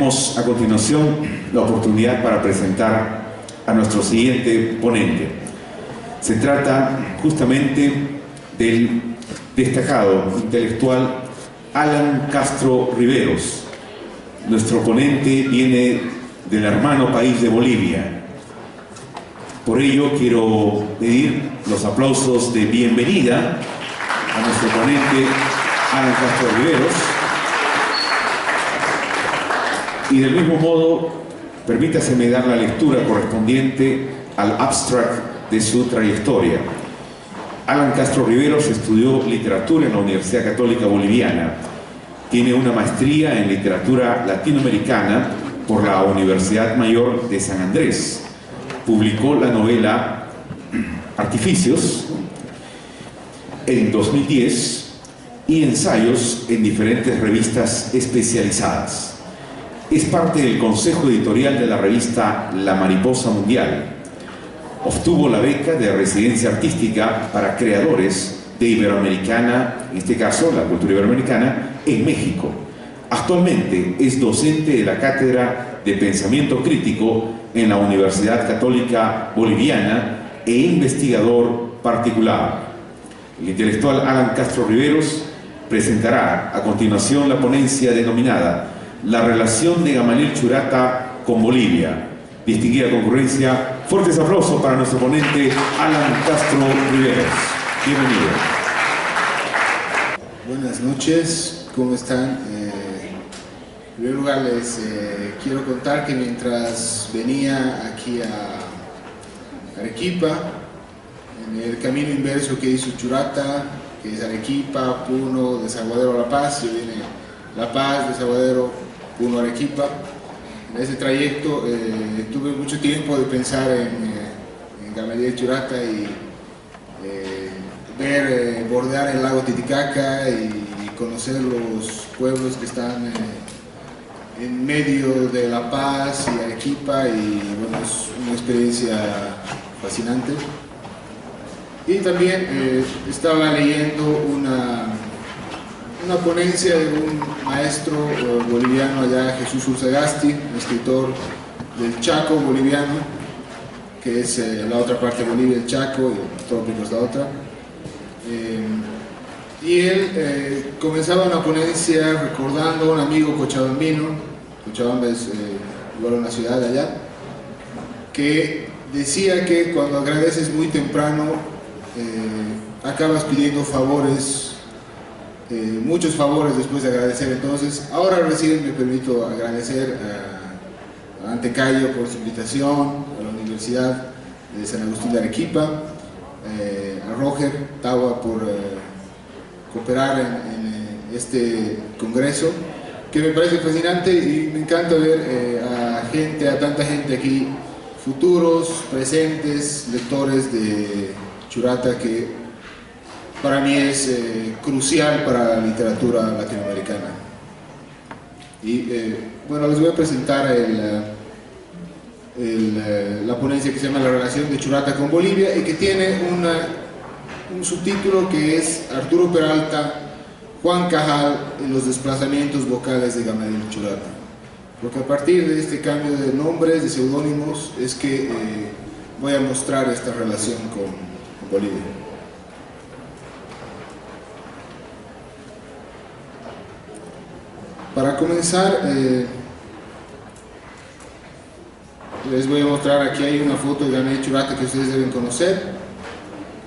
Tenemos a continuación la oportunidad para presentar a nuestro siguiente ponente. Se trata justamente del destacado intelectual Alan Castro Riveros. Nuestro ponente viene del hermano país de Bolivia. Por ello quiero pedir los aplausos de bienvenida a nuestro ponente Alan Castro Riveros. Y del mismo modo, permítaseme dar la lectura correspondiente al abstract de su trayectoria. Alan Castro Riveros estudió literatura en la Universidad Católica Boliviana. Tiene una maestría en literatura latinoamericana por la Universidad Mayor de San Andrés. Publicó la novela Artificios en 2010 y ensayos en diferentes revistas especializadas. Es parte del consejo editorial de la revista La Mariposa Mundial. Obtuvo la beca de residencia artística para creadores de Iberoamericana, en este caso la cultura iberoamericana, en México. Actualmente es docente de la Cátedra de Pensamiento Crítico en la Universidad Católica Boliviana e investigador particular. El intelectual Alan Castro Riveros presentará a continuación la ponencia denominada La relación de Gamaliel Churata con Bolivia. Distinguida concurrencia, fuertes aplausos para nuestro ponente Alan Castro Riveros. Bienvenido. Buenas noches, ¿cómo están? En primer lugar les quiero contar que mientras venía aquí a Arequipa, en el camino inverso que hizo Churata, que es Arequipa, Puno, Desaguadero, La Paz, yo vine La Paz, Desaguadero, Puno, Arequipa. En ese trayecto tuve mucho tiempo de pensar en Gamaliel Churata y bordear el lago Titicaca y conocer los pueblos que están en medio de La Paz y Arequipa, y bueno, es una experiencia fascinante. Y también estaba leyendo una ponencia de un maestro boliviano allá, Jesús Urzagasti, un escritor del Chaco boliviano, que es la otra parte de Bolivia, el Chaco, y el trópico es la otra. Y él comenzaba una ponencia recordando a un amigo cochabambino. Cochabamba es igual una ciudad de allá, que decía que cuando agradeces muy temprano acabas pidiendo favores, muchos favores después de agradecer. Entonces ahora recién me permito agradecer a Antecayo por su invitación, a la Universidad de San Agustín de Arequipa, a Roger Tawa por cooperar en este congreso, que me parece fascinante, y me encanta ver a tanta gente aquí, futuros, presentes, lectores de Churata, que para mí es crucial para la literatura latinoamericana. Y bueno, les voy a presentar la ponencia que se llama La relación de Churata con Bolivia, y que tiene un subtítulo que es Arturo Peralta, Juan Cajal y los desplazamientos vocales de Gamaliel Churata. Porque a partir de este cambio de nombres, de seudónimos, es que voy a mostrar esta relación con Bolivia. Para comenzar, les voy a mostrar, aquí hay una foto de Gamaliel Churata que ustedes deben conocer.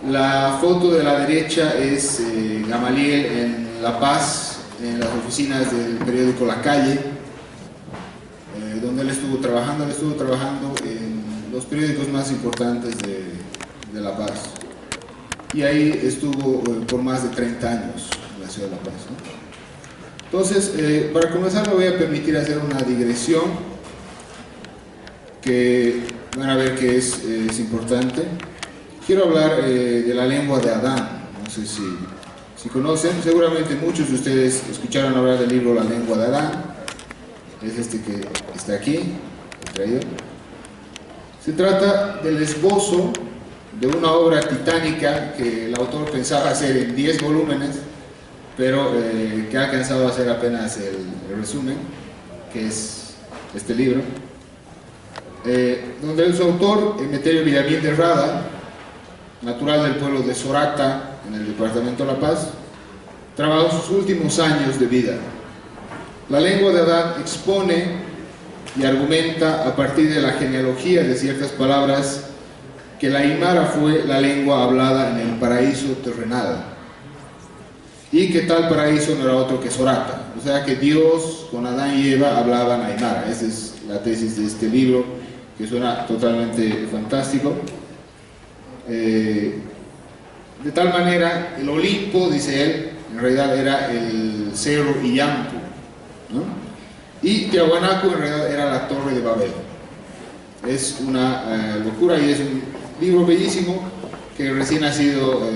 La foto de la derecha es Gamaliel en La Paz, en las oficinas del periódico La Calle, donde él estuvo trabajando. Él estuvo trabajando en los periódicos más importantes de La Paz, y ahí estuvo por más de 30 años en la ciudad de La Paz, ¿no? Entonces, para comenzar me voy a permitir hacer una digresión que van a ver que es importante. Quiero hablar de la lengua de Adán. No sé si conocen, seguramente muchos de ustedes escucharon hablar del libro La lengua de Adán. Es este que está aquí, traído. Se trata del esbozo de una obra titánica que el autor pensaba hacer en 10 volúmenes, pero que ha alcanzado a hacer apenas el resumen, que es este libro, donde su autor, Emeterio Villamil de Rada, natural del pueblo de Sorata, en el departamento de La Paz, trabajó sus últimos años de vida. La lengua de Adán expone y argumenta a partir de la genealogía de ciertas palabras que la aymara fue la lengua hablada en el paraíso terrenal y que tal paraíso no era otro que Sorata, o sea que Dios con Adán y Eva hablaban aymara. Esa es la tesis de este libro, que suena totalmente fantástico. De tal manera, el Olimpo, dice él, en realidad era el cerro Illampu, ¿no? Y Tiahuanaco en realidad era la torre de Babel. Es una locura, y es un libro bellísimo que recién ha sido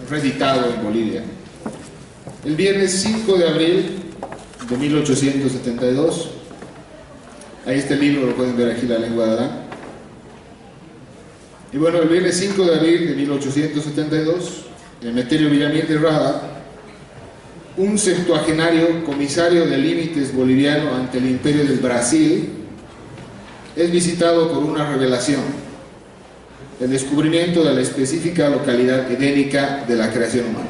reeditado en Bolivia. El viernes 5 de abril de 1872, ahí está el libro, lo pueden ver aquí, La lengua de Adán. Y bueno, el viernes 5 de abril de 1872, Emeterio Villamil de Rada, un septuagenario comisario de límites boliviano ante el Imperio del Brasil, es visitado por una revelación: el descubrimiento de la específica localidad edénica de la creación humana.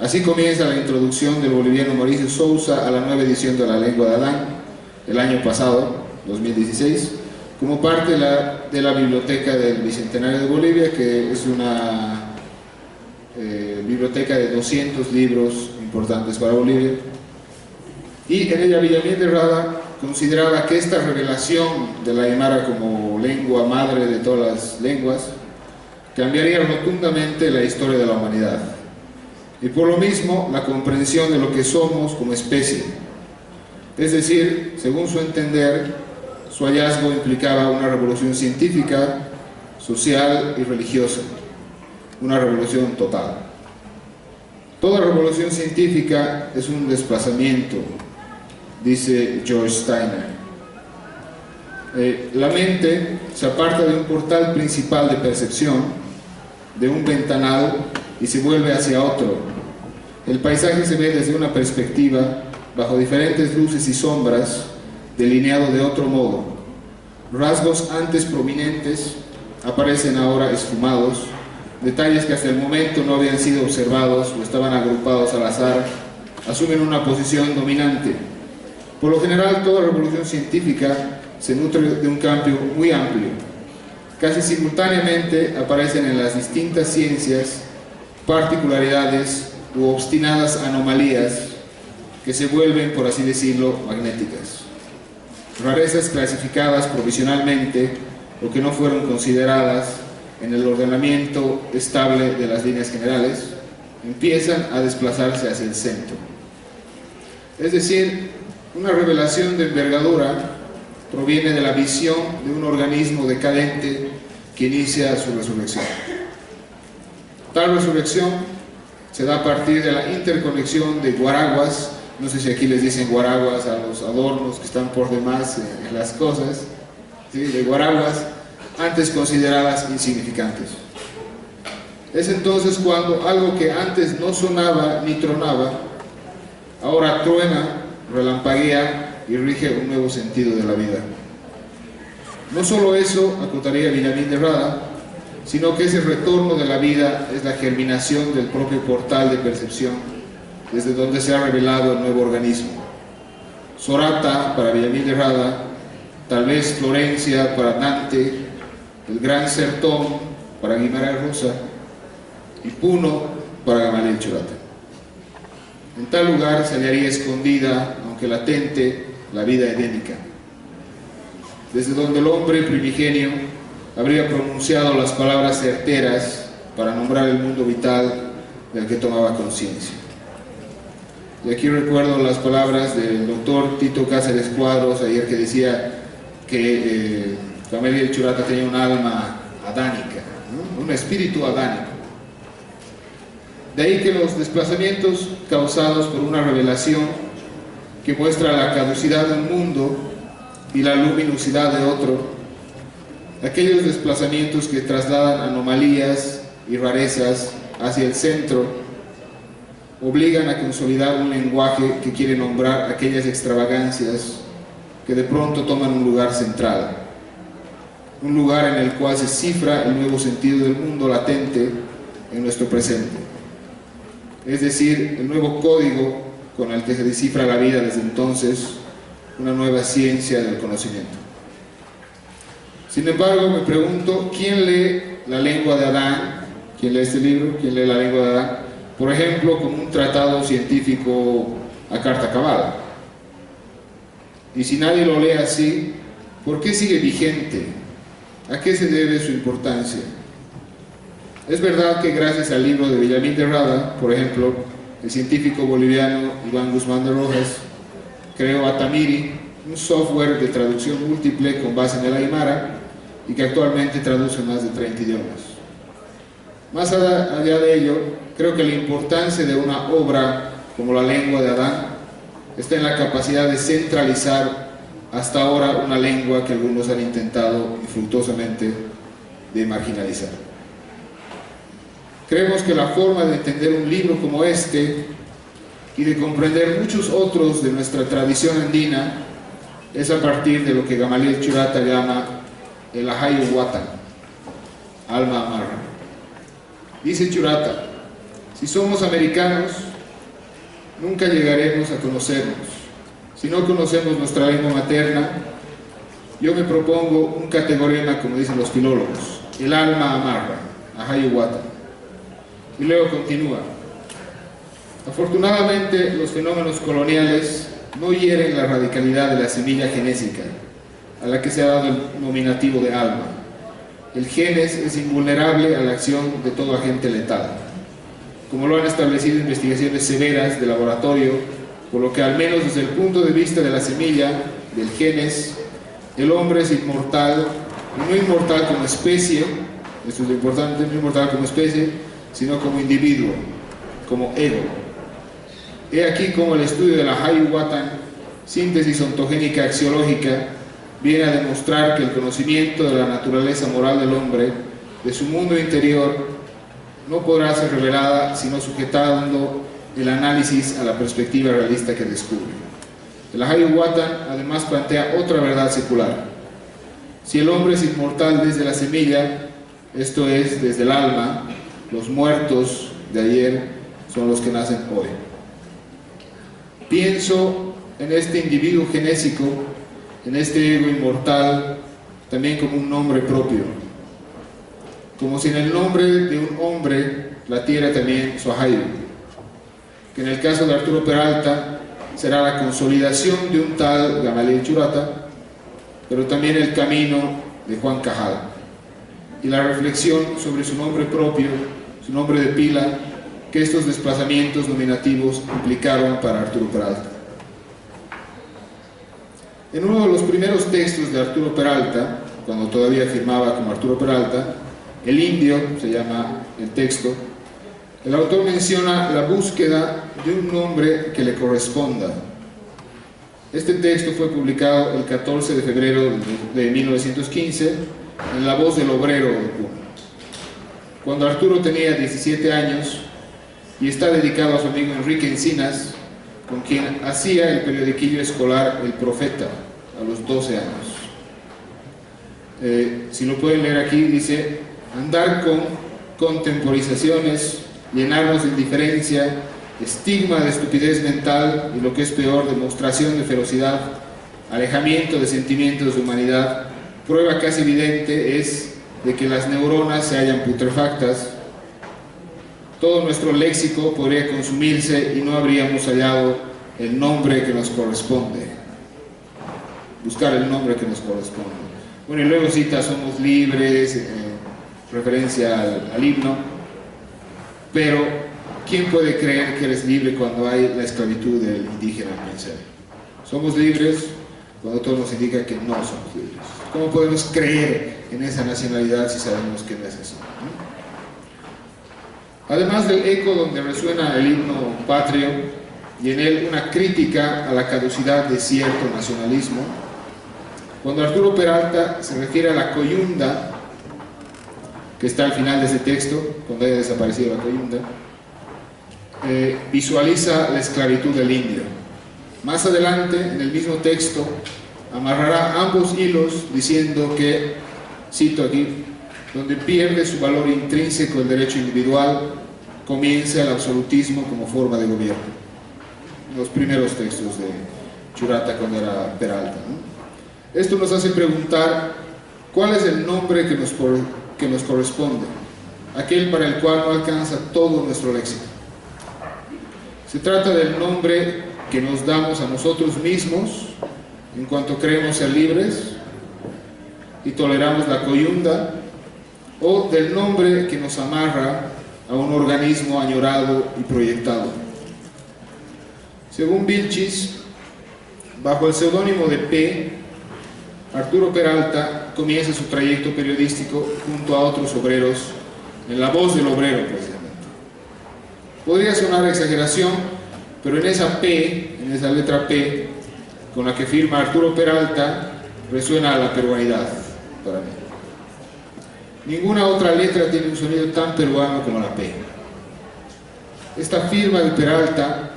Así comienza la introducción del boliviano Mauricio Sousa a la nueva edición de La lengua de Adán, el año pasado, 2016, como parte de la biblioteca del Bicentenario de Bolivia, que es una biblioteca de 200 libros importantes para Bolivia. Y en ella Villamil de Rada consideraba que esta revelación de la aymara como lengua madre de todas las lenguas cambiaría rotundamente la historia de la humanidad, y por lo mismo la comprensión de lo que somos como especie. Es decir, según su entender, su hallazgo implicaba una revolución científica, social y religiosa, una revolución total. Toda revolución científica es un desplazamiento, dice George Steiner. La mente se aparta de un portal principal de percepción, de un ventanal, y se vuelve hacia otro. El paisaje se ve desde una perspectiva, bajo diferentes luces y sombras, delineado de otro modo. Rasgos antes prominentes aparecen ahora esfumados, detalles que hasta el momento no habían sido observados o estaban agrupados al azar, asumen una posición dominante. Por lo general, toda revolución científica se nutre de un cambio muy amplio. Casi simultáneamente aparecen en las distintas ciencias particularidades u obstinadas anomalías que se vuelven, por así decirlo, magnéticas. Rarezas clasificadas provisionalmente o que no fueron consideradas en el ordenamiento estable de las líneas generales, empiezan a desplazarse hacia el centro. Es decir, una revelación de envergadura proviene de la visión de un organismo decadente que inicia su resurrección. Tal resurrección se da a partir de la interconexión de guaraguas, no sé si aquí les dicen guaraguas a los adornos que están por demás en las cosas, ¿sí? De guaraguas antes consideradas insignificantes. Es entonces cuando algo que antes no sonaba ni tronaba, ahora truena, relampaguea y rige un nuevo sentido de la vida. No solo eso, acotaría Villamil de Rada, sino que ese retorno de la vida es la germinación del propio portal de percepción, desde donde se ha revelado el nuevo organismo. Sorata para Villamil de Rada, tal vez Florencia para Dante, el Gran Sertón para Guimarães Rosa y Puno para Gamaliel Churata. En tal lugar se hallaría escondida, aunque latente, la vida edénica, desde donde el hombre primigenio habría pronunciado las palabras certeras para nombrar el mundo vital del que tomaba conciencia. Y aquí recuerdo las palabras del doctor Tito Cáceres Cuadros ayer, que decía que Gamaliel Churata tenía un alma adánica, ¿no? Un espíritu adánico. De ahí que los desplazamientos causados por una revelación que muestra la caducidad de un mundo y la luminosidad de otro, aquellos desplazamientos que trasladan anomalías y rarezas hacia el centro, obligan a consolidar un lenguaje que quiere nombrar aquellas extravagancias que de pronto toman un lugar central, un lugar en el cual se cifra el nuevo sentido del mundo latente en nuestro presente, es decir, el nuevo código con el que se descifra la vida desde entonces, una nueva ciencia del conocimiento. Sin embargo, me pregunto, ¿quién lee La lengua de Adán? ¿Quién lee este libro? ¿Quién lee La lengua de Adán? Por ejemplo, como un tratado científico a carta cabal. Y si nadie lo lee así, ¿por qué sigue vigente? ¿A qué se debe su importancia? Es verdad que gracias al libro de Villamil de Rada, por ejemplo, el científico boliviano Iván Guzmán de Rojas creó Atamiri, un software de traducción múltiple con base en el Aymara y que actualmente traduce más de 30 idiomas. Más allá de ello, creo que la importancia de una obra como La lengua de Adán está en la capacidad de centralizar hasta ahora una lengua que algunos han intentado infructuosamente de marginalizar. Creemos que la forma de entender un libro como este y de comprender muchos otros de nuestra tradición andina es a partir de lo que Gamaliel Churata llama el Ahayu Watan, alma amarra. Dice Churata, si somos americanos, nunca llegaremos a conocernos. Si no conocemos nuestra lengua materna, yo me propongo un categorema, como dicen los filólogos, el alma amarra, Ahayu Watan. Y luego continúa. Afortunadamente, los fenómenos coloniales no hieren la radicalidad de la semilla genésica, a la que se ha dado el nominativo de alma. El genes es invulnerable a la acción de todo agente letal, como lo han establecido investigaciones severas de laboratorio, por lo que al menos desde el punto de vista de la semilla, del genes, el hombre es inmortal, y no inmortal como especie, esto es lo importante, no inmortal como especie, sino como individuo, como ego. He aquí como el estudio de la Ahayu Watan, síntesis ontogénica axiológica, viene a demostrar que el conocimiento de la naturaleza moral del hombre, de su mundo interior, no podrá ser revelada sino sujetando el análisis a la perspectiva realista que descubre. El Ahayu Watan además plantea otra verdad secular. Si el hombre es inmortal desde la semilla, esto es, desde el alma, los muertos de ayer son los que nacen hoy. Pienso en este individuo genésico, en este ego inmortal, también como un nombre propio, como si en el nombre de un hombre latiera también su Ahayu, que en el caso de Arturo Peralta será la consolidación de un tal Gamaliel Churata, pero también el camino de Juan Cajal, y la reflexión sobre su nombre propio, su nombre de pila, que estos desplazamientos nominativos implicaron para Arturo Peralta. En uno de los primeros textos de Arturo Peralta, cuando todavía firmaba como Arturo Peralta, El Indio, se llama el texto, el autor menciona la búsqueda de un nombre que le corresponda. Este texto fue publicado el 14 de febrero de 1915 en La Voz del Obrero de Puno, cuando Arturo tenía 17 años y está dedicado a su amigo Enrique Encinas, con quien hacía el periodiquillo escolar El Profeta a los 12 años. Si lo pueden leer aquí, dice: andar con contemporizaciones, llenarnos de indiferencia, estigma de estupidez mental y, lo que es peor, demostración de ferocidad, alejamiento de sentimientos de humanidad. Prueba casi evidente es de que las neuronas se hallan putrefactas. Todo nuestro léxico podría consumirse y no habríamos hallado el nombre que nos corresponde. Buscar el nombre que nos corresponde. Bueno, y luego cita somos libres, referencia al himno, pero ¿quién puede creer que eres libre cuando hay la esclavitud del indígena al pensar? Somos libres cuando todo nos indica que no somos libres. ¿Cómo podemos creer en esa nacionalidad si sabemos que no es eso? Además del eco donde resuena el himno patrio y en él una crítica a la caducidad de cierto nacionalismo, cuando Arturo Peralta se refiere a la coyunda, que está al final de ese texto, cuando haya desaparecido la coyunda, visualiza la esclavitud del indio. Más adelante, en el mismo texto, amarrará ambos hilos diciendo que, cito aquí, donde pierde su valor intrínseco el derecho individual, comienza el absolutismo como forma de gobierno. Los primeros textos de Churata cuando era Peralta, ¿no? Esto nos hace preguntar cuál es el nombre que nos corresponde, aquel para el cual no alcanza todo nuestro léxico. Se trata del nombre que nos damos a nosotros mismos en cuanto creemos ser libres y toleramos la coyunda, o del nombre que nos amarra a un organismo añorado y proyectado. Según Vilchis, bajo el seudónimo de P, Arturo Peralta comienza su trayecto periodístico junto a otros obreros en La Voz del Obrero, precisamente. Podría sonar exageración, pero en esa P, en esa letra P, con la que firma Arturo Peralta, resuena la peruanidad para mí. Ninguna otra letra tiene un sonido tan peruano como la P. Esta firma de Peralta,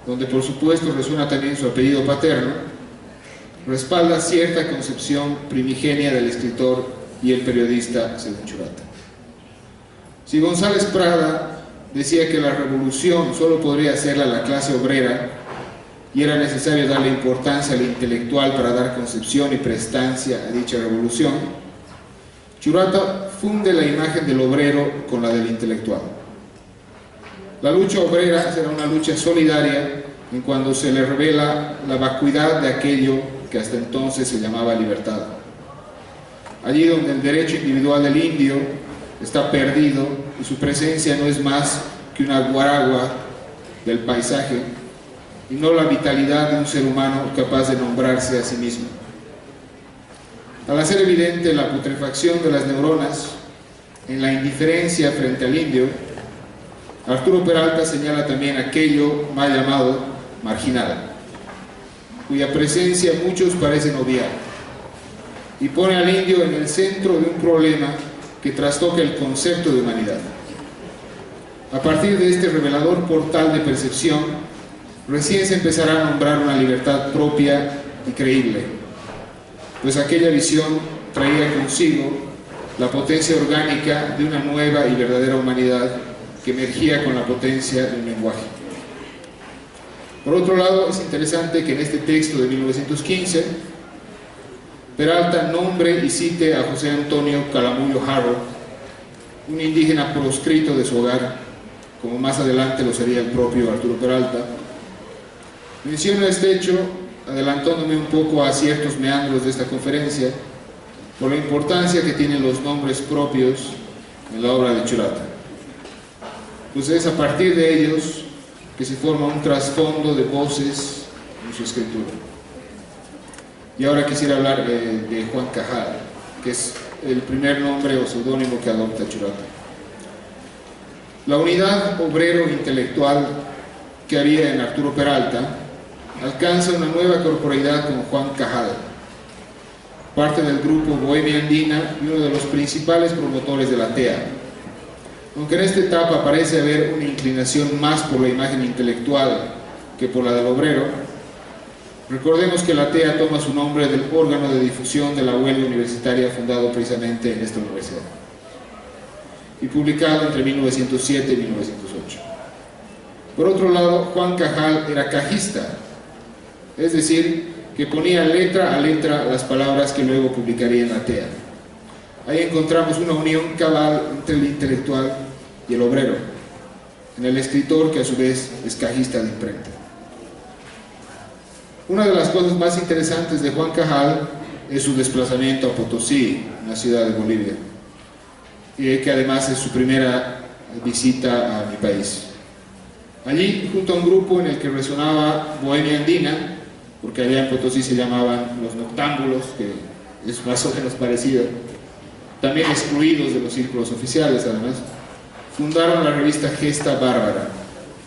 donde por supuesto resuena también su apellido paterno, respalda cierta concepción primigenia del escritor y el periodista según Churata. Si González Prada decía que la revolución solo podría hacerla la clase obrera y era necesario darle importancia al intelectual para dar concepción y prestancia a dicha revolución, Churata funde la imagen del obrero con la del intelectual. La lucha obrera será una lucha solidaria en cuando se le revela la vacuidad de aquello que hasta entonces se llamaba libertad. Allí donde el derecho individual del indio está perdido y su presencia no es más que una guaragua del paisaje y no la vitalidad de un ser humano capaz de nombrarse a sí mismo. Al hacer evidente la putrefacción de las neuronas en la indiferencia frente al indio, Arturo Peralta señala también aquello mal llamado marginal, cuya presencia muchos parecen obviar, y pone al indio en el centro de un problema que trastoca el concepto de humanidad. A partir de este revelador portal de percepción, recién se empezará a nombrar una libertad propia y creíble, pues aquella visión traía consigo la potencia orgánica de una nueva y verdadera humanidad que emergía con la potencia del lenguaje. Por otro lado, es interesante que en este texto de 1915, Peralta nombre y cite a José Antonio Calamullo Haro, un indígena proscrito de su hogar, como más adelante lo sería el propio Arturo Peralta. Menciono este hecho adelantándome un poco a ciertos meandros de esta conferencia por la importancia que tienen los nombres propios en la obra de Churata. Pues es a partir de ellos que se forma un trasfondo de voces en su escritura. Y ahora quisiera hablar de Juan Cajal, que es el primer nombre o seudónimo que adopta Churata. La unidad obrero-intelectual que había en Arturo Peralta alcanza una nueva corporeidad con Juan Cajal, parte del grupo Bohemia Andina y uno de los principales promotores de la TEA. Aunque en esta etapa parece haber una inclinación más por la imagen intelectual que por la del obrero, recordemos que la TEA toma su nombre del órgano de difusión de la huelga universitaria fundado precisamente en esta universidad y publicado entre 1907 y 1908. Por otro lado, Juan Cajal era cajista, es decir, que ponía letra a letra las palabras que luego publicaría en la TEA. Ahí encontramos una unión cabal entre el intelectual y el obrero, en el escritor que a su vez es cajista de imprenta. Una de las cosas más interesantes de Juan Cajal es su desplazamiento a Potosí, una ciudad de Bolivia, que además es su primera visita a mi país. Allí, junto a un grupo en el que resonaba Bohemia Andina, porque allá en Potosí se llamaban los noctámbulos, que es más o menos parecido, también excluidos de los círculos oficiales además, fundaron la revista Gesta Bárbara,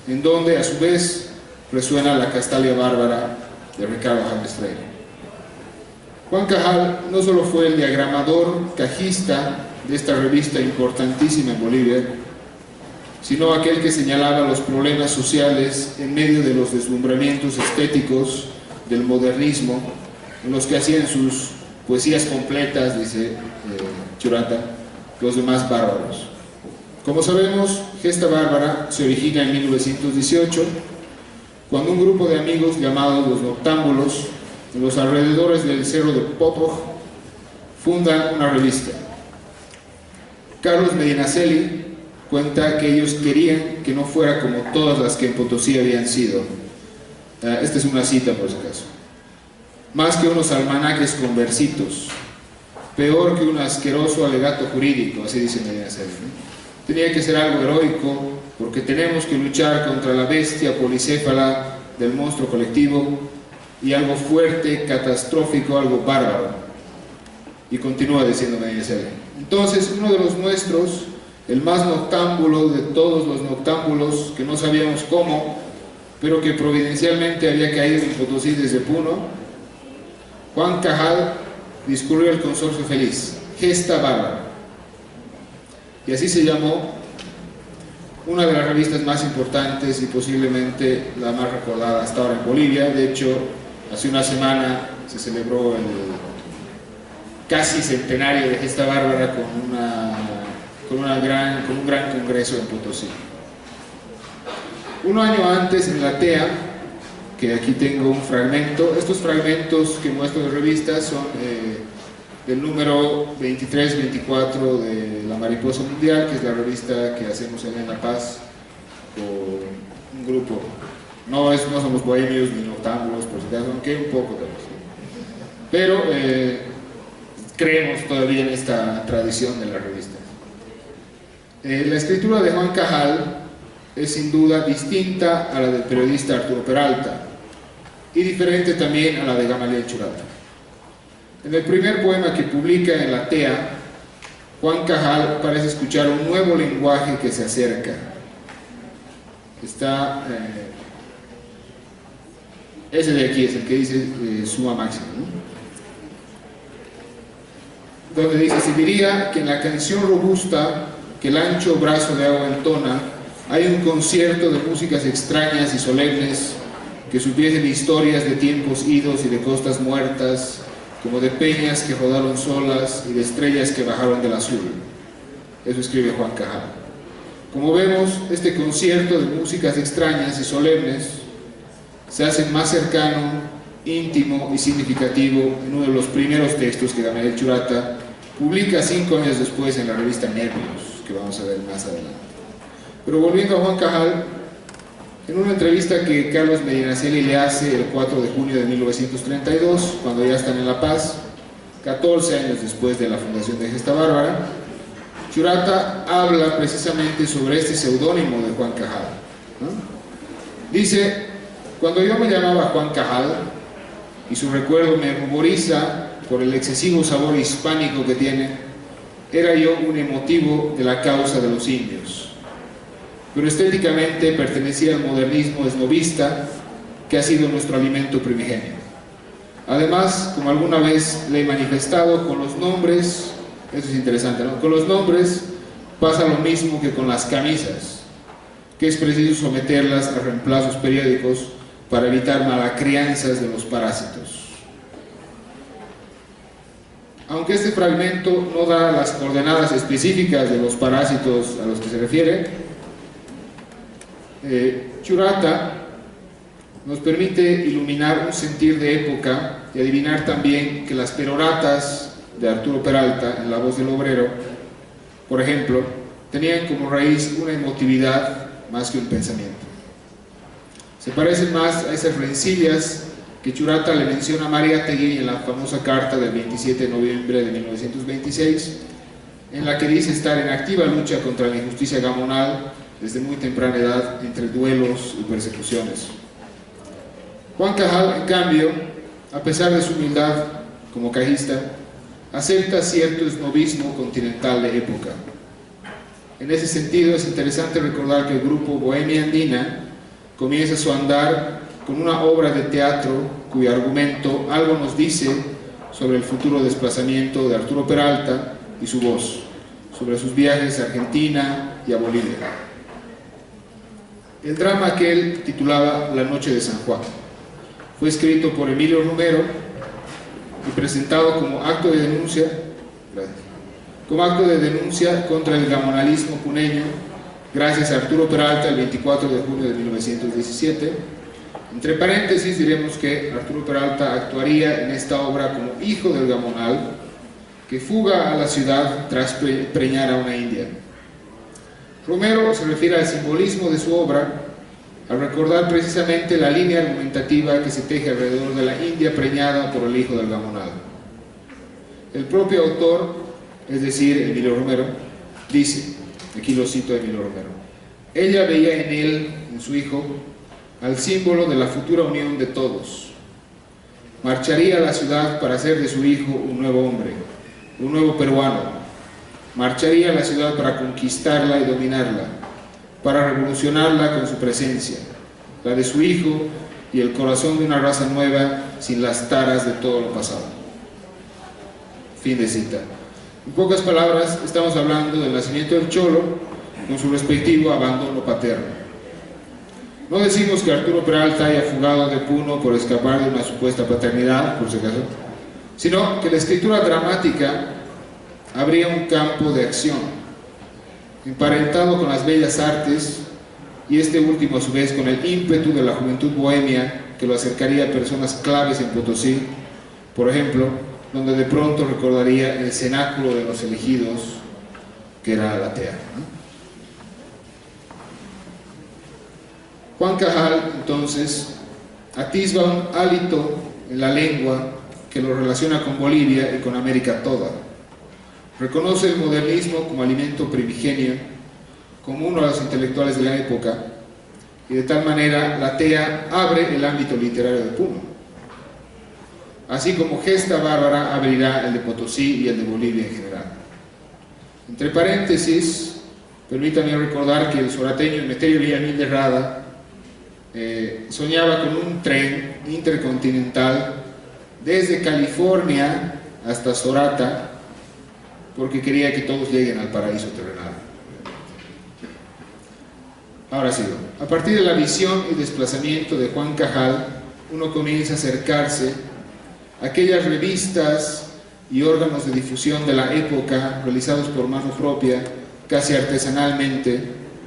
en donde a su vez resuena la Castalia Bárbara de Ricardo James Freire. Juan Cajal no solo fue el diagramador cajista de esta revista importantísima en Bolivia, sino aquel que señalaba los problemas sociales en medio de los deslumbramientos estéticos del modernismo en los que hacían sus poesías completas, dice Churata, los demás bárbaros. Como sabemos, Gesta Bárbara se origina en 1918, cuando un grupo de amigos llamados los Noctámbulos, en los alrededores del cerro de Popoj, fundan una revista. Carlos Medinaceli cuenta que ellos querían que no fuera como todas las que en Potosí habían sido. Esta es una cita por si acaso. Más que unos almanaques con versitos, peor que un asqueroso alegato jurídico, así dice Medinaceli, ¿no? Tenía que ser algo heroico, porque tenemos que luchar contra la bestia policéfala del monstruo colectivo, y algo fuerte, catastrófico, algo bárbaro. Y continúa diciendo Medinaceli. Entonces, uno de los nuestros, el más noctámbulo de todos los noctámbulos, que no sabíamos cómo, pero que providencialmente había caído en Potosí desde Puno, Juan Cajal, discurrió el consorcio feliz, Gesta Bárbara. Y así se llamó una de las revistas más importantes y posiblemente la más recordada hasta ahora en Bolivia. De hecho, hace una semana se celebró el casi centenario de Gesta Bárbara con un gran congreso en Potosí. Un año antes, en la TEA, que aquí tengo un fragmento, estos fragmentos que muestro de revistas son del número 23-24 de La Mariposa Mundial, que es la revista que hacemos en La Paz con un grupo. No somos bohemios ni noctámbulos, por si acaso, aunque un poco de eso. Pero creemos todavía en esta tradición de la revista. La escritura de Juan Cajal es sin duda distinta a la del periodista Arturo Peralta y diferente también a la de Gamaliel Churata. En el primer poema que publica en la TEA, Juan Cajal parece escuchar un nuevo lenguaje que se acerca. Ese de aquí es el que dice suma máxima, ¿no? Donde dice: se diría que en la canción robusta que el ancho brazo de agua entona, hay un concierto de músicas extrañas y solemnes que supiesen historias de tiempos idos y de costas muertas, como de peñas que rodaron solas y de estrellas que bajaron del azul. Eso escribe Juan Cajal. Como vemos, este concierto de músicas extrañas y solemnes se hace más cercano, íntimo y significativo en uno de los primeros textos que Gamaliel Churata publica 5 años después en la revista Nervios, que vamos a ver más adelante. Pero volviendo a Juan Cajal, en una entrevista que Carlos Medinaceli le hace el 4 de junio de 1932, cuando ya están en La Paz, 14 años después de la fundación de Gesta Bárbara, Churata habla precisamente sobre este seudónimo de Juan Cajal, ¿no? Dice: cuando yo me llamaba Juan Cajal, y su recuerdo me ruboriza por el excesivo sabor hispánico que tiene, era yo un emotivo de la causa de los indios. Pero estéticamente pertenecía al modernismo esnovista, que ha sido nuestro alimento primigenio. Además, como alguna vez le he manifestado, con los nombres, eso es interesante, ¿no? Con los nombres pasa lo mismo que con las camisas, que es preciso someterlas a reemplazos periódicos para evitar malacrianzas de los parásitos. Aunque este fragmento no da las coordenadas específicas de los parásitos a los que se refiere, Churata nos permite iluminar un sentir de época y adivinar también que las peroratas de Arturo Peralta en La Voz del Obrero, por ejemplo, tenían como raíz una emotividad más que un pensamiento. Se parecen más a esas rencillas que Churata le menciona a María Tegui en la famosa carta del 27 de noviembre de 1926, en la que dice estar en activa lucha contra la injusticia gamonal desde muy temprana edad, entre duelos y persecuciones. Juan Cajal, en cambio, a pesar de su humildad como cajista, acepta cierto esnovismo continental de época. En ese sentido, es interesante recordar que el grupo Bohemia Andina comienza su andar con una obra de teatro cuyo argumento algo nos dice sobre el futuro desplazamiento de Arturo Peralta y su voz, sobre sus viajes a Argentina y a Bolivia. El drama que él titulaba La Noche de San Juan fue escrito por Emilio Romero y presentado como acto de denuncia, contra el gamonalismo puneño, gracias a Arturo Peralta, el 24 de junio de 1917. Entre paréntesis diremos que Arturo Peralta actuaría en esta obra como hijo del gamonal, que fuga a la ciudad tras preñar a una india. Romero se refiere al simbolismo de su obra al recordar precisamente la línea argumentativa que se teje alrededor de la india preñada por el hijo del gamonal. El propio autor, es decir, Emilio Romero, dice, aquí lo cito a Emilio Romero: ella veía en él, en su hijo, al símbolo de la futura unión de todos. Marcharía a la ciudad para hacer de su hijo un nuevo hombre, un nuevo peruano. Marcharía a la ciudad para conquistarla y dominarla, para revolucionarla con su presencia, la de su hijo y el corazón de una raza nueva sin las taras de todo lo pasado. Fin de cita. En pocas palabras, estamos hablando del nacimiento del cholo con su respectivo abandono paterno. No decimos que Arturo Peralta haya fugado de Puno por escapar de una supuesta paternidad, por si acaso, sino que la escritura dramática abría un campo de acción, emparentado con las bellas artes, y este último a su vez con el ímpetu de la juventud bohemia que lo acercaría a personas claves en Potosí, por ejemplo, donde de pronto recordaría el cenáculo de los elegidos, que era la TEA. Juan Cajal, entonces, atisba un hálito en la lengua que lo relaciona con Bolivia y con América toda. Reconoce el modernismo como alimento primigenio, como uno de los intelectuales de la época, y de tal manera la TEA abre el ámbito literario de Puno, así como Gesta Bárbara abrirá el de Potosí y el de Bolivia en general. Entre paréntesis, permítanme recordar que el sorateño Emeterio Villamil de Rada soñaba con un tren intercontinental desde California hasta Sorata, porque quería que todos lleguen al paraíso terrenal. Ahora sí, a partir de la visión y desplazamiento de Juan Cajal, uno comienza a acercarse a aquellas revistas y órganos de difusión de la época realizados por mano propia, casi artesanalmente,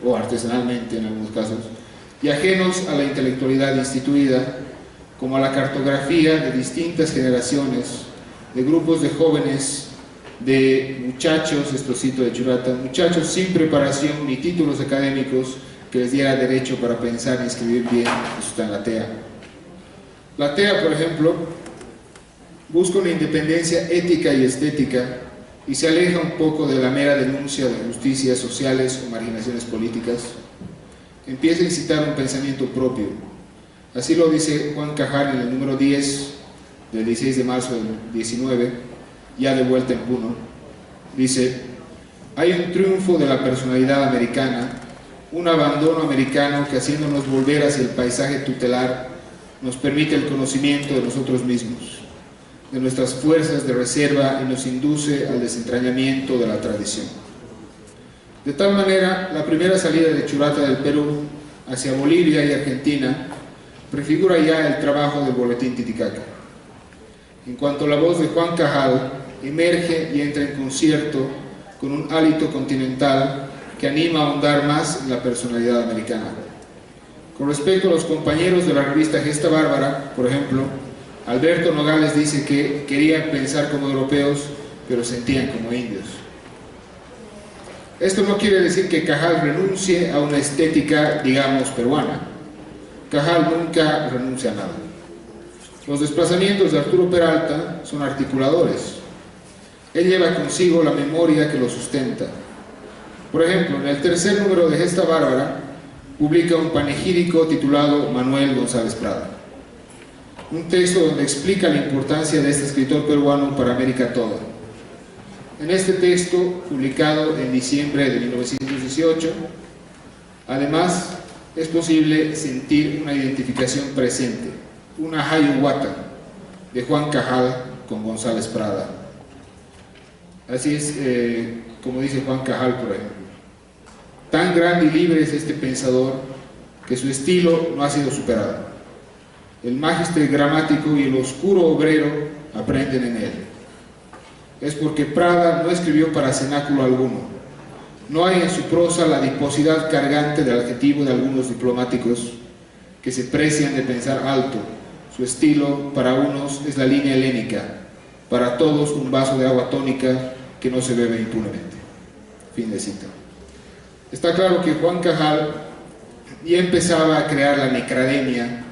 o artesanalmente en algunos casos, y ajenos a la intelectualidad instituida, como a la cartografía de distintas generaciones, de grupos de jóvenes, de muchachos, esto cito de Churata, muchachos sin preparación ni títulos académicos que les diera derecho para pensar y escribir bien. Eso está en la TEA. La TEA, por ejemplo, busca una independencia ética y estética y se aleja un poco de la mera denuncia de injusticias sociales o marginaciones políticas. Empieza a incitar un pensamiento propio. Así lo dice Juan Cajal en el número 10 del 16 de marzo del 19, ya de vuelta en Puno. Dice: hay un triunfo de la personalidad americana, un abandono americano que, haciéndonos volver hacia el paisaje tutelar, nos permite el conocimiento de nosotros mismos, de nuestras fuerzas de reserva, y nos induce al desentrañamiento de la tradición. De tal manera, la primera salida de Churata del Perú hacia Bolivia y Argentina prefigura ya el trabajo del Boletín Titicaca. En cuanto la voz de Juan Cajal emerge y entra en concierto con un hálito continental que anima a ahondar más en la personalidad americana. Con respecto a los compañeros de la revista Gesta Bárbara, por ejemplo, Alberto Nogales dice que querían pensar como europeos, pero sentían como indios. Esto no quiere decir que Cajal renuncie a una estética, digamos, peruana. Cajal nunca renuncia a nada. Los desplazamientos de Arturo Peralta son articuladores. Él lleva consigo la memoria que lo sustenta. Por ejemplo, en el tercer número de Gesta Bárbara, publica un panegírico titulado Manuel González Prada. Un texto donde explica la importancia de este escritor peruano para América toda. En este texto, publicado en diciembre de 1918, además, es posible sentir una identificación presente, una hayuwata de Juan Cajal con González Prada. Así es como dice Juan Cajal, por ejemplo: tan grande y libre es este pensador que su estilo no ha sido superado. El mágister gramático y el oscuro obrero aprenden en él. Es porque Prada no escribió para cenáculo alguno. No hay en su prosa la adiposidad cargante del adjetivo de algunos diplomáticos que se precian de pensar alto. Su estilo, para unos, es la línea helénica, para todos un vaso de agua tónica que no se bebe impunemente. Fin de cita. Está claro que Juan Cajal ya empezaba a crear la necrademia.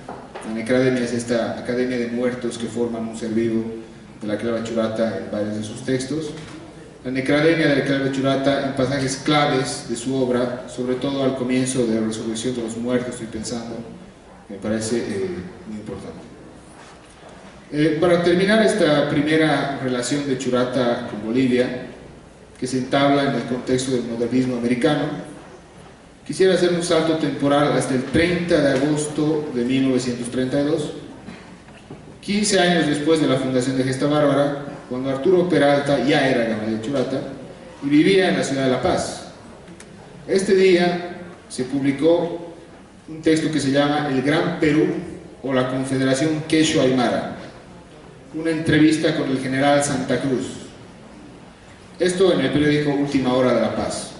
La necrademia es esta academia de muertos que forman un ser vivo, de la que habla Churata en varios de sus textos. La necrademia de la que habla Churata en pasajes claves de su obra, sobre todo al comienzo de la resurrección de los muertos, estoy pensando, me parece muy importante. Para terminar esta primera relación de Churata con Bolivia, que se entabla en el contexto del modernismo americano, quisiera hacer un salto temporal hasta el 30 de agosto de 1932, 15 años después de la fundación de Gesta Bárbara, cuando Arturo Peralta ya era Gamaliel Churata y vivía en la ciudad de La Paz. Este día se publicó un texto que se llama El Gran Perú o la Confederación Quechua-Aymara, una entrevista con el general Santa Cruz. Esto en el periódico Última Hora de La Paz.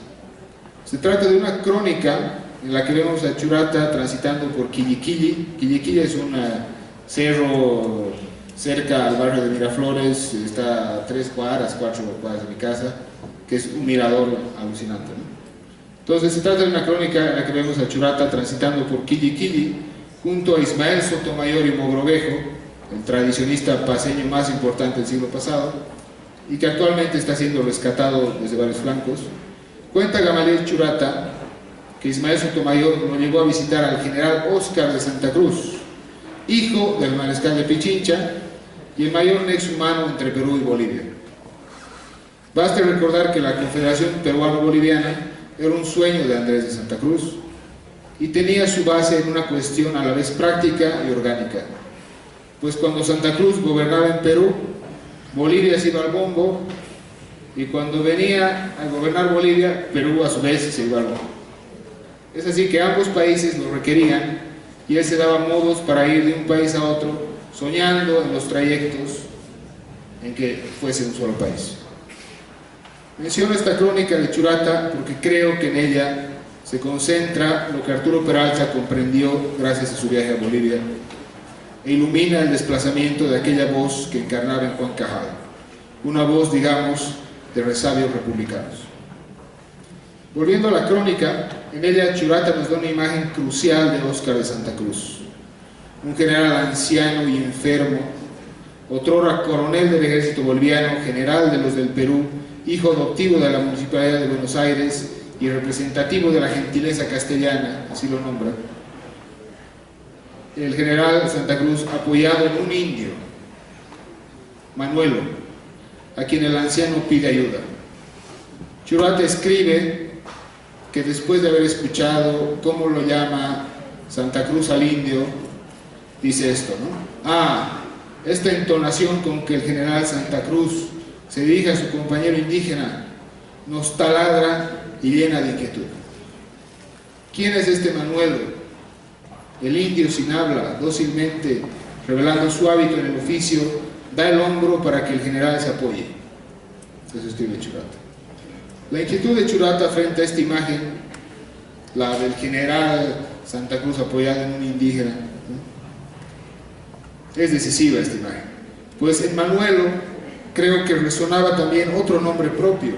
Se trata de una crónica en la que vemos a Churata transitando por Quilliquilli. Quilliquilli es un cerro cerca al barrio de Miraflores, está a 3 cuadras, 4 cuadras de mi casa, que es un mirador alucinante, ¿no? Entonces se trata de una crónica en la que vemos a Churata transitando por Quilliquilli junto a Ismael Sotomayor y Mogrovejo, el tradicionista paceño más importante del siglo pasado, y que actualmente está siendo rescatado desde varios flancos. Cuenta Gamaliel Churata que Ismael Sotomayor lo llevó a visitar al general Óscar de Santa Cruz, hijo del mariscal de Pichincha y el mayor nexo humano entre Perú y Bolivia. Basta recordar que la Confederación Peruano-Boliviana era un sueño de Andrés de Santa Cruz y tenía su base en una cuestión a la vez práctica y orgánica, pues cuando Santa Cruz gobernaba en Perú, Bolivia se iba al bombo, y cuando venía a gobernar Bolivia, Perú a su vez se iba al bombo. Es así que ambos países lo requerían y él se daba modos para ir de un país a otro, soñando en los trayectos en que fuese un solo país. Menciono esta crónica de Churata porque creo que en ella se concentra lo que Arturo Peralta comprendió gracias a su viaje a Bolivia e ilumina el desplazamiento de aquella voz que encarnaba en Juan Cajal, una voz, digamos, de resabios republicanos. Volviendo a la crónica, en ella Churata nos da una imagen crucial de Óscar de Santa Cruz, un general anciano y enfermo, otrora coronel del ejército boliviano, general de los del Perú, hijo adoptivo de la Municipalidad de Buenos Aires y representativo de la gentileza castellana, así lo nombra. El general Santa Cruz apoyado en un indio, Manuelo, a quien el anciano pide ayuda. Churata escribe que después de haber escuchado cómo lo llama Santa Cruz al indio, dice esto, ¿no? Esta entonación con que el general Santa Cruz se dirige a su compañero indígena nos taladra y llena de inquietud. ¿Quién es este Manuelo? El indio sin habla, dócilmente, revelando su hábito en el oficio, da el hombro para que el general se apoye. Eso escribe Churata. La inquietud de Churata frente a esta imagen, la del general Santa Cruz apoyado en un indígena, ¿no? Es decisiva esta imagen. Pues en Manuelo creo que resonaba también otro nombre propio,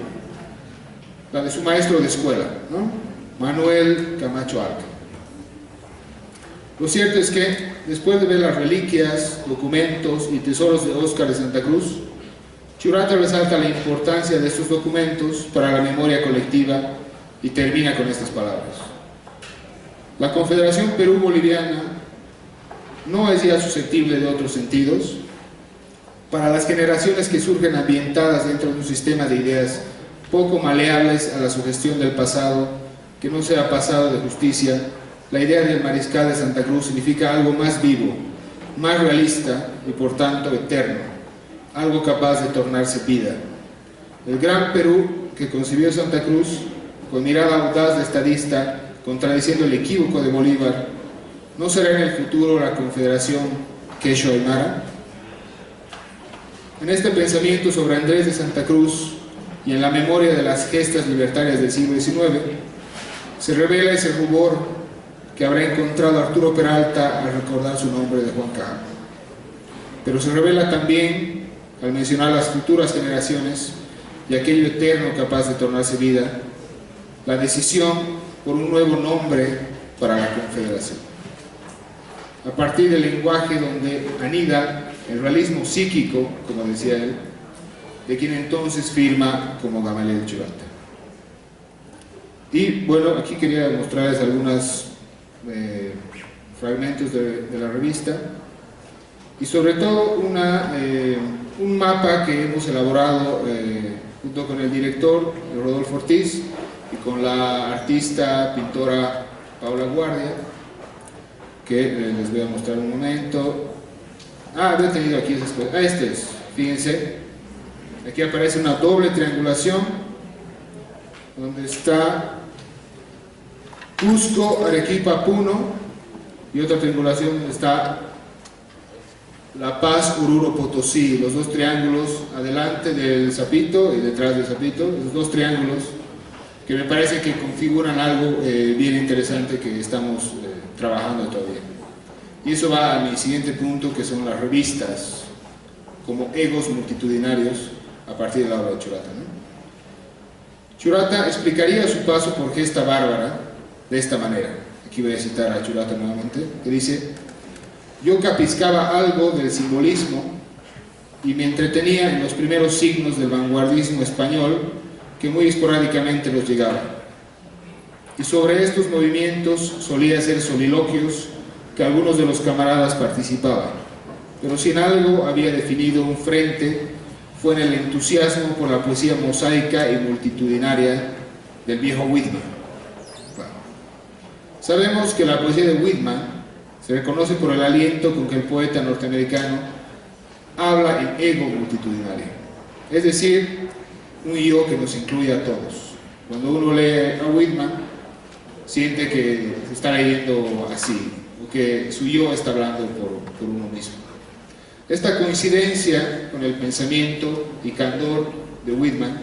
la de su maestro de escuela, ¿no? Manuel Camacho Arca. Lo cierto es que, después de ver las reliquias, documentos y tesoros de Óscar de Santa Cruz, Churata resalta la importancia de estos documentos para la memoria colectiva y termina con estas palabras. La Confederación Perú-Boliviana no es ya susceptible de otros sentidos. Para las generaciones que surgen ambientadas dentro de un sistema de ideas poco maleables a la sugestión del pasado, que no sea pasado de justicia, la idea del mariscal de Santa Cruz significa algo más vivo, más realista y por tanto eterno, algo capaz de tornarse vida. El gran Perú que concibió Santa Cruz, con mirada audaz de estadista, contradiciendo el equívoco de Bolívar, ¿no será en el futuro la Confederación Quechua-Aymara? En este pensamiento sobre Andrés de Santa Cruz y en la memoria de las gestas libertarias del siglo XIX, se revela ese rubor que habrá encontrado Arturo Peralta al recordar su nombre de Juan Caja. Pero se revela también, al mencionar las futuras generaciones y aquello eterno capaz de tornarse vida, la decisión por un nuevo nombre para la Confederación. A partir del lenguaje donde anida el realismo psíquico, como decía él, de quien entonces firma como Gamaliel Churata. Y bueno, aquí quería mostrarles algunos fragmentos de la revista y sobre todo un mapa que hemos elaborado junto con el director Rodolfo Ortiz y con la artista pintora Paula Guardia, que les voy a mostrar un momento. Había tenido aquí esas cosas. Este es, fíjense, aquí aparece una doble triangulación donde está Cusco, Arequipa, Puno, y otra triangulación donde está La Paz, Oruro, Potosí, los dos triángulos adelante del sapito y detrás del sapito, los dos triángulos que me parece que configuran algo bien interesante que estamos trabajando todavía. Y eso va a mi siguiente punto, que son las revistas como egos multitudinarios a partir de la obra de Churata, ¿no? Churata explicaría su paso por Gesta Bárbara de esta manera. Aquí voy a citar a Churata nuevamente, que dice: yo capiscaba algo del simbolismo y me entretenía en los primeros signos del vanguardismo español que muy esporádicamente nos llegaban. Y sobre estos movimientos solía hacer soliloquios que algunos de los camaradas participaban, pero si en algo había definido un frente fue en el entusiasmo por la poesía mosaica y multitudinaria del viejo Whitman. Bueno, sabemos que la poesía de Whitman se reconoce por el aliento con que el poeta norteamericano habla en ego multitudinario, es decir, un yo que nos incluye a todos. Cuando uno lee a Whitman, siente que se está leyendo así, o que su yo está hablando por uno mismo. Esta coincidencia con el pensamiento y candor de Whitman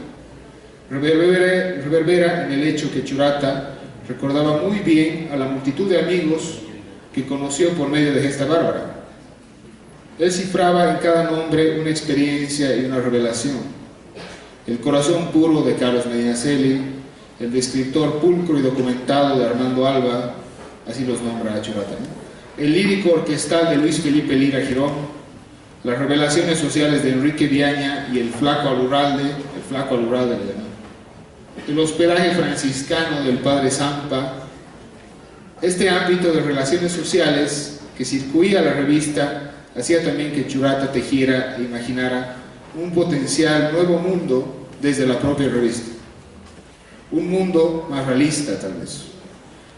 reverbera en el hecho que Churata recordaba muy bien a la multitud de amigos que conoció por medio de Gesta Bárbara. Él cifraba en cada nombre una experiencia y una revelación. El corazón puro de Carlos Medinaceli, el descriptor pulcro y documentado de Armando Alba, así los nombra a Churata, ¿no? El lírico orquestal de Luis Felipe Lira Girón, las revelaciones sociales de Enrique Viaña y el flaco Alurralde, el hospedaje franciscano del padre Zampa. Este ámbito de relaciones sociales que circuía la revista hacía también que Churata tejiera e imaginara un potencial nuevo mundo desde la propia revista. Un mundo más realista, tal vez,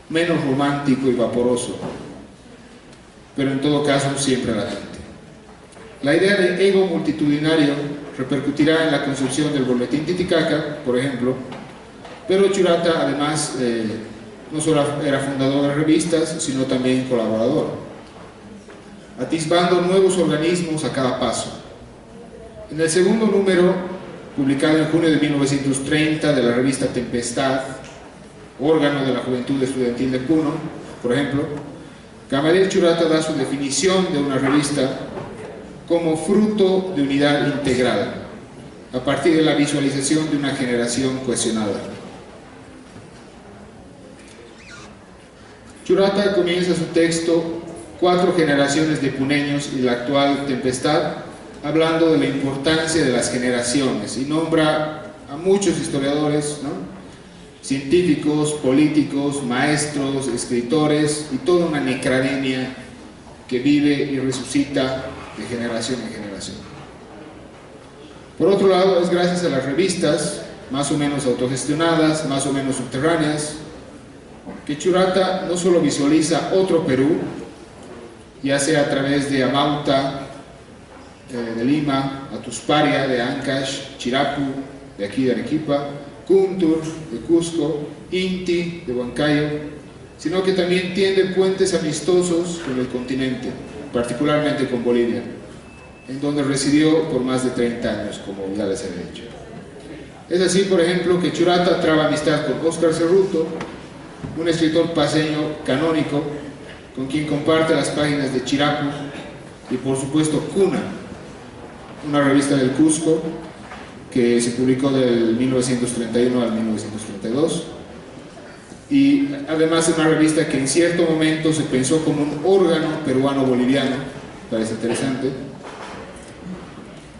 menos romántico y vaporoso, pero en todo caso siempre latente. La idea de ego multitudinario repercutirá en la concepción del Boletín Titicaca, por ejemplo, pero Churata además no solo era fundador de revistas, sino también colaborador, atisbando nuevos organismos a cada paso. En el segundo número, publicado en junio de 1930 de la revista Tempestad, órgano de la Juventud Estudiantil de Puno, por ejemplo, Gamaliel Churata da su definición de una revista como fruto de unidad integral, a partir de la visualización de una generación cohesionada. Churata comienza su texto Cuatro generaciones de puneños y la actual Tempestad, hablando de la importancia de las generaciones, y nombra a muchos historiadores, ¿no?, científicos, políticos, maestros, escritores y toda una necrademia que vive y resucita de generación en generación. Por otro lado, es gracias a las revistas, más o menos autogestionadas, más o menos subterráneas, que Churata no solo visualiza otro Perú, ya sea a través de Amauta, de Lima, Atusparia, de Ancash, Chirapu, de aquí de Arequipa, Kuntur, de Cusco, Inti, de Huancayo, sino que también tiende puentes amistosos con el continente, particularmente con Bolivia. en donde residió por más de 30 años, como ya les había dicho. Es así, por ejemplo, que Churata traba amistad con Óscar Cerruto, un escritor paceño canónico, con quien comparte las páginas de Chirapu y, por supuesto, Cuna, una revista del Cusco que se publicó del 1931 al 1932, y además una revista que en cierto momento se pensó como un órgano peruano-boliviano, parece interesante,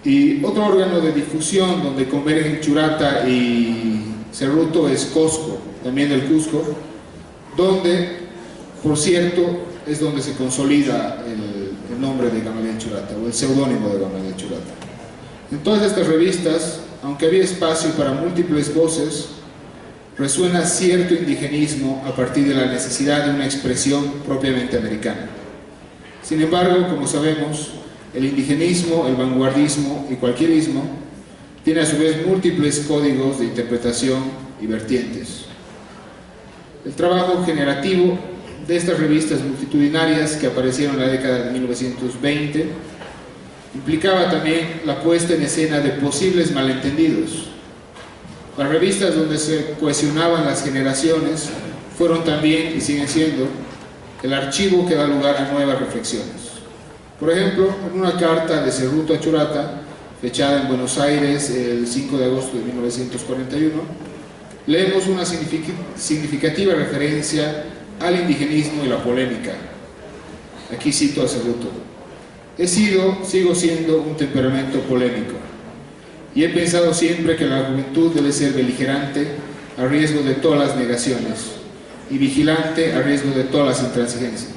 y otro órgano de difusión donde convergen Churata y Cerruto es Cosco, también del Cusco, donde, por cierto, es donde se consolida el nombre de Gamaliel Churata, o el seudónimo de Gamaliel Churata. En todas estas revistas, aunque había espacio para múltiples voces, resuena cierto indigenismo a partir de la necesidad de una expresión propiamente americana. Sin embargo, como sabemos, el indigenismo, el vanguardismo y cualquierismo tiene a su vez múltiples códigos de interpretación y vertientes. El trabajo generativo de estas revistas multitudinarias que aparecieron en la década de 1920 implicaba también la puesta en escena de posibles malentendidos. Las revistas donde se cohesionaban las generaciones fueron también, y siguen siendo, el archivo que da lugar a nuevas reflexiones. Por ejemplo, en una carta de Cerruto a Churata, fechada en Buenos Aires el 5 de agosto de 1941, leemos una significativa referencia al indigenismo y la polémica. Aquí cito a Cerruto: sigo siendo un temperamento polémico, y he pensado siempre que la juventud debe ser beligerante a riesgo de todas las negaciones y vigilante a riesgo de todas las intransigencias.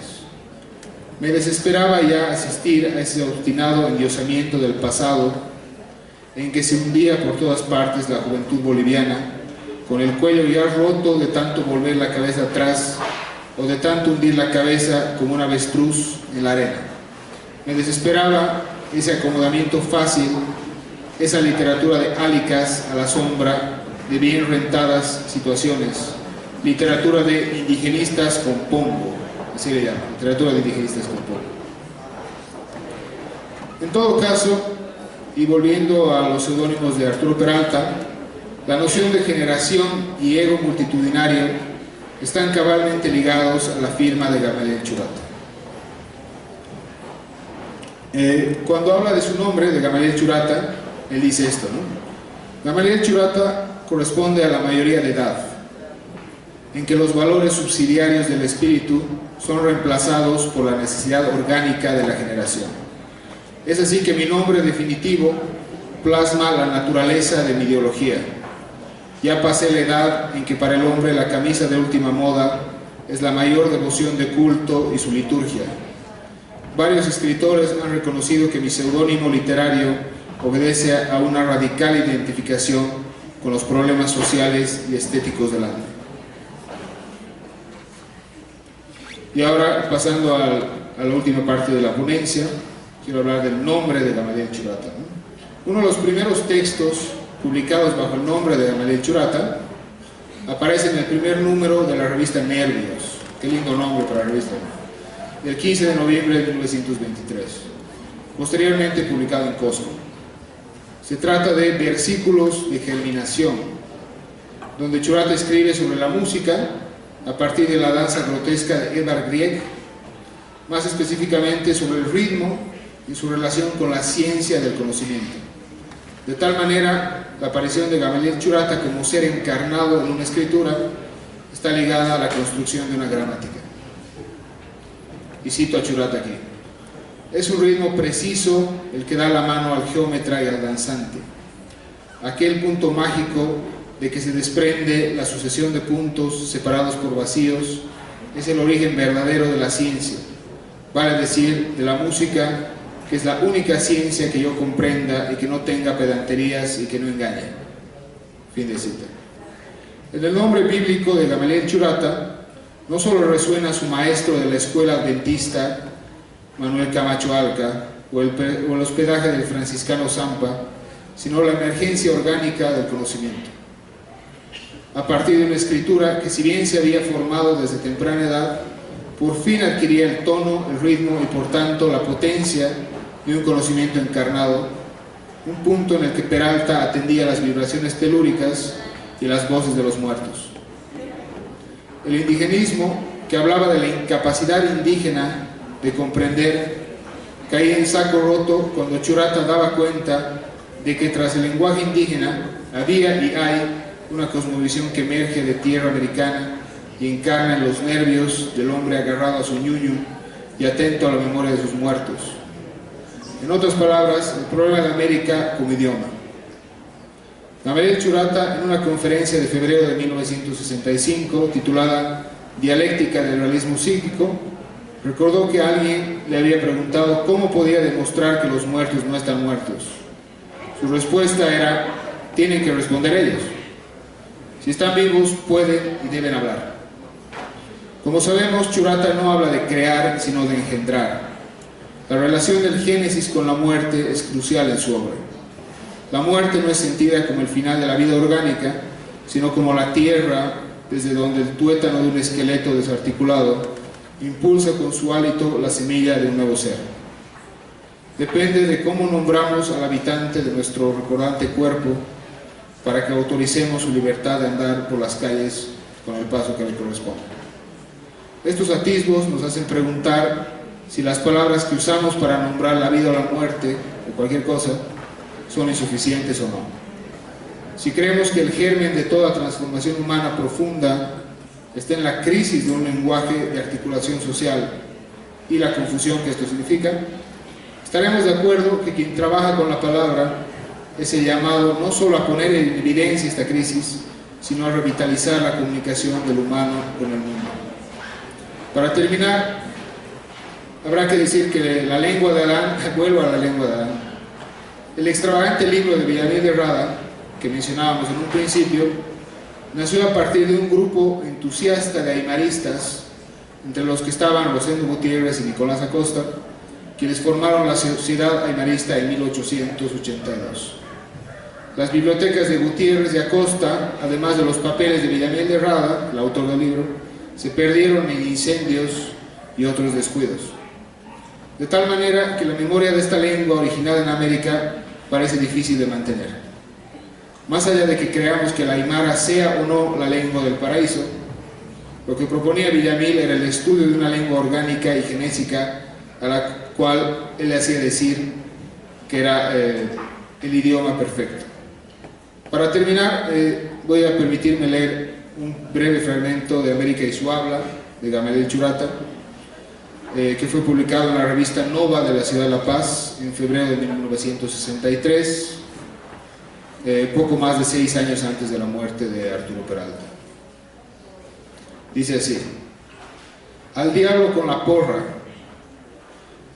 Me desesperaba ya asistir a ese obstinado endiosamiento del pasado en que se hundía por todas partes la juventud boliviana, con el cuello ya roto de tanto volver la cabeza atrás o de tanto hundir la cabeza como un avestruz en la arena. Me desesperaba ese acomodamiento fácil, esa literatura de álicas a la sombra de bien rentadas situaciones, literatura de indigenistas con pombo, así le llaman, literatura de indigenistas con pombo. En todo caso, y volviendo a los seudónimos de Arturo Peralta, la noción de generación y ego multitudinario están cabalmente ligados a la firma de Gamaliel Churata. Cuando habla de su nombre, de Gamaliel Churata, él dice esto, ¿no? Gamaliel Churata corresponde a la mayoría de edad, en que los valores subsidiarios del espíritu son reemplazados por la necesidad orgánica de la generación. Es así que mi nombre definitivo plasma la naturaleza de mi ideología. Ya pasé la edad en que para el hombre la camisa de última moda es la mayor devoción de culto y su liturgia. Varios escritores han reconocido que mi seudónimo literario obedece a una radical identificación con los problemas sociales y estéticos del arte. Y ahora, pasando a la última parte de la ponencia, quiero hablar del nombre de Gamaliel Churata, ¿no? Uno de los primeros textos publicados bajo el nombre de Gamaliel Churata aparece en el primer número de la revista Nervios, qué lindo nombre para la revista, del 15 de noviembre de 1923, posteriormente publicado en Cosco. Se trata de Versículos de Germinación, donde Churata escribe sobre la música a partir de la danza grotesca de Edvard Grieg, más específicamente sobre el ritmo y su relación con la ciencia del conocimiento. De tal manera, la aparición de Gamaliel Churata como ser encarnado en una escritura está ligada a la construcción de una gramática. Y cito a Churata aquí: es un ritmo preciso el que da la mano al geómetra y al danzante. Aquel punto mágico de que se desprende la sucesión de puntos separados por vacíos es el origen verdadero de la ciencia, vale decir, de la música, que es la única ciencia que yo comprenda y que no tenga pedanterías y que no engañe. Fin de cita. En el nombre bíblico de Gamaliel Churata no solo resuena su maestro de la escuela adventista, Manuel Camacho Alca, o el hospedaje del franciscano Zampa, sino la emergencia orgánica del conocimiento. A partir de una escritura que, si bien se había formado desde temprana edad, por fin adquiría el tono, el ritmo y por tanto la potencia de un conocimiento encarnado, un punto en el que Peralta atendía las vibraciones telúricas y las voces de los muertos. El indigenismo, que hablaba de la incapacidad indígena de comprender, caía en saco roto cuando Churata daba cuenta de que tras el lenguaje indígena había y hay una cosmovisión que emerge de tierra americana y encarna en los nervios del hombre agarrado a su ñuñu y atento a la memoria de sus muertos. En otras palabras, el problema de América como idioma. Gamaliel Churata, en una conferencia de febrero de 1965 titulada Dialéctica del realismo psíquico, recordó que alguien le había preguntado cómo podía demostrar que los muertos no están muertos. Su respuesta era: tienen que responder ellos. Si están vivos, pueden y deben hablar. Como sabemos, Churata no habla de crear, sino de engendrar. La relación del génesis con la muerte es crucial en su obra. La muerte no es sentida como el final de la vida orgánica, sino como la tierra desde donde el tuétano de un esqueleto desarticulado impulsa con su hálito la semilla de un nuevo ser. Depende de cómo nombramos al habitante de nuestro recordante cuerpo para que autoricemos su libertad de andar por las calles con el paso que le corresponde. Estos atisbos nos hacen preguntar si las palabras que usamos para nombrar la vida o la muerte o cualquier cosa son insuficientes o no. Si creemos que el germen de toda transformación humana profunda está en la crisis de un lenguaje de articulación social y la confusión que esto significa, estaremos de acuerdo que quien trabaja con la palabra es el llamado no solo a poner en evidencia esta crisis, sino a revitalizar la comunicación del humano con el mundo. Para terminar, habrá que decir que la lengua de Adán, vuelvo a la lengua de Adán, el extravagante libro de Villamil de Rada, que mencionábamos en un principio, nació a partir de un grupo entusiasta de aymaristas, entre los que estaban Rosendo Gutiérrez y Nicolás Acosta, quienes formaron la Sociedad Aymarista en 1882. Las bibliotecas de Gutiérrez y Acosta, además de los papeles de Villamil de Rada, el autor del libro, se perdieron en incendios y otros descuidos. De tal manera que la memoria de esta lengua originada en América parece difícil de mantener. Más allá de que creamos que la aymara sea o no la lengua del paraíso, lo que proponía Villamil era el estudio de una lengua orgánica y genésica a la cual él le hacía decir que era el idioma perfecto. Para terminar, voy a permitirme leer un breve fragmento de América y su habla, de Gamaliel Churata, que fue publicado en la revista Nova de la ciudad de La Paz en febrero de 1963, poco más de 6 años antes de la muerte de Arturo Peralta. Dice así: al diablo con la porra.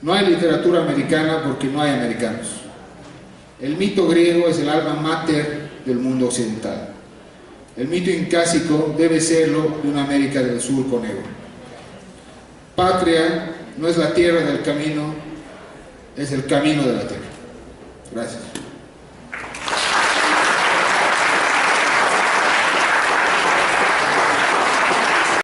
No hay literatura americana porque no hay americanos. El mito griego es el alma mater del mundo occidental. El mito incásico debe serlo de una América del Sur con ego. Patria no es la tierra del camino, es el camino de la tierra. Gracias.